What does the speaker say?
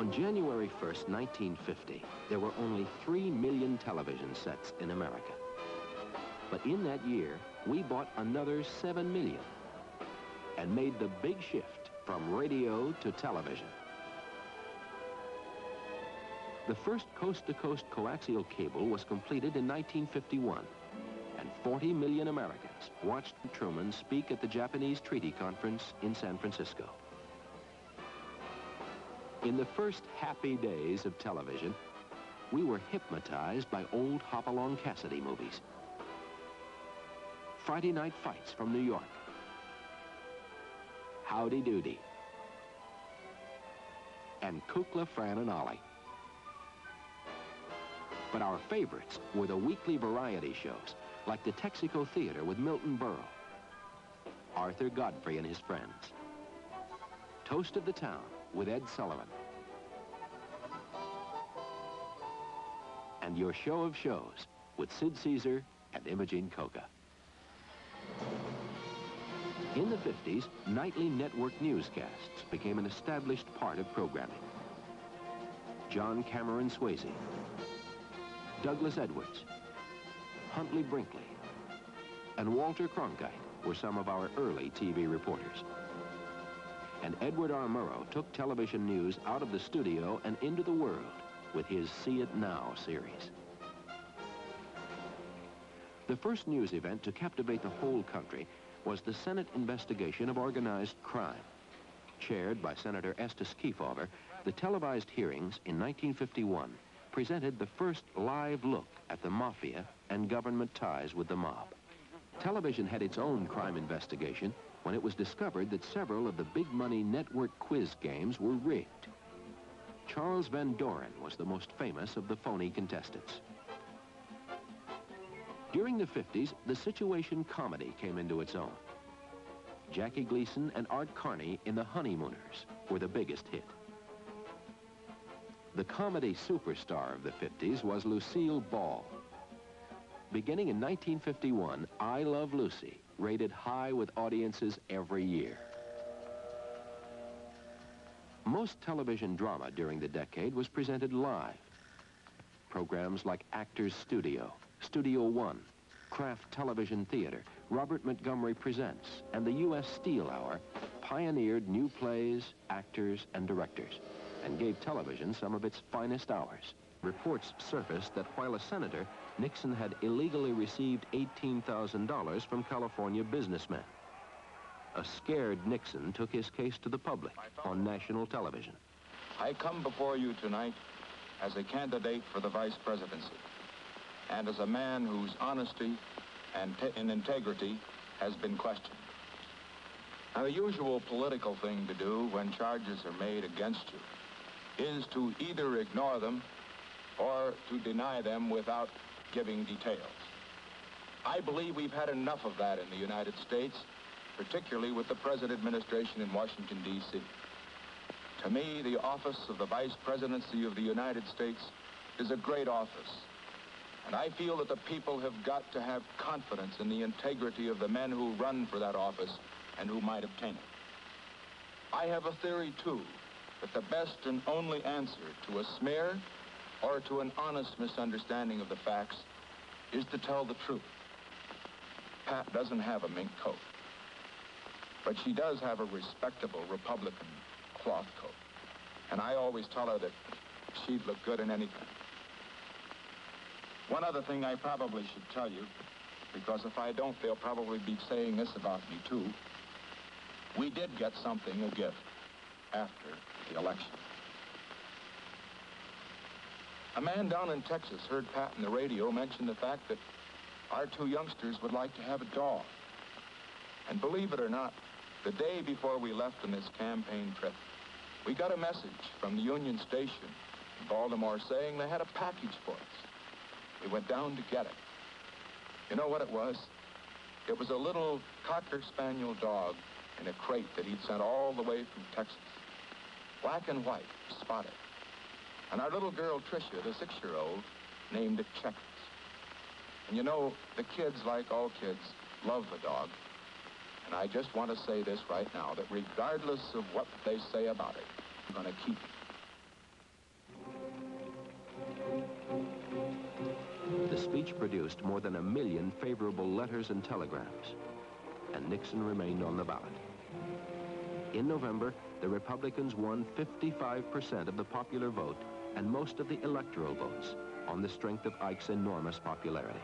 On January 1st, 1950, there were only 3 million television sets in America. But in that year, we bought another 7 million and made the big shift from radio to television. The first coast-to-coast coaxial cable was completed in 1951, and 40 million Americans watched Truman speak at the Japanese Treaty Conference in San Francisco. In the first happy days of television, we were hypnotized by old Hopalong Cassidy movies. Friday Night Fights from New York. Howdy Doody. And Kukla, Fran, and Ollie. But our favorites were the weekly variety shows, like the Texaco Theater with Milton Berle, Arthur Godfrey and his friends, Toast of the Town with Ed Sullivan, and Your Show of Shows with Sid Caesar and Imogene Coca. In the 50s, nightly network newscasts became an established part of programming. John Cameron Swayze, Douglas Edwards, Huntley Brinkley, and Walter Cronkite were some of our early TV reporters. And Edward R. Murrow took television news out of the studio and into the world with his See It Now series. The first news event to captivate the whole country was the Senate investigation of organized crime. Chaired by Senator Estes Kefauver, the televised hearings in 1951 presented the first live look at the mafia and government ties with the mob. Television had its own crime investigation when it was discovered that several of the big-money network quiz games were rigged. Charles Van Doren was the most famous of the phony contestants. During the 50s, the situation comedy came into its own. Jackie Gleason and Art Carney in The Honeymooners were the biggest hit. The comedy superstar of the 50s was Lucille Ball. Beginning in 1951, I Love Lucy rated high with audiences every year. Most television drama during the decade was presented live. Programs like Actors Studio, Studio One, Kraft Television Theater, Robert Montgomery Presents, and the U.S. Steel Hour pioneered new plays, actors, and directors, and gave television some of its finest hours. Reports surfaced that while a senator, Nixon had illegally received $18,000 from California businessmen. A scared Nixon took his case to the public on national television. I come before you tonight as a candidate for the vice presidency, and as a man whose honesty and integrity has been questioned. Now, the usual political thing to do when charges are made against you is to either ignore them or to deny them without giving details. I believe we've had enough of that in the United States, particularly with the present administration in Washington, D.C. To me, the office of the Vice Presidency of the United States is a great office. And I feel that the people have got to have confidence in the integrity of the men who run for that office and who might obtain it. I have a theory, too, that the best and only answer to a smear or to an honest misunderstanding of the facts is to tell the truth. Pat doesn't have a mink coat, but she does have a respectable Republican cloth coat. And I always tell her that she'd look good in anything. One other thing I probably should tell you, because if I don't, they'll probably be saying this about me, too. We did get something, a gift, after the election. A man down in Texas heard Pat on the radio mention the fact that our two youngsters would like to have a dog. And believe it or not, the day before we left on this campaign trip, we got a message from the Union Station in Baltimore saying they had a package for us. We went down to get it. You know what it was? It was a little Cocker Spaniel dog in a crate that he'd sent all the way from Texas. Black and white, spotted. And our little girl, Tricia, the 6-year-old, named it Checkers. And you know, the kids, like all kids, love the dog. And I just want to say this right now, that regardless of what they say about it, I'm going to keep it. The speech produced more than 1 million favorable letters and telegrams, and Nixon remained on the ballot. In November, the Republicans won 55% of the popular vote and most of the electoral votes on the strength of Ike's enormous popularity.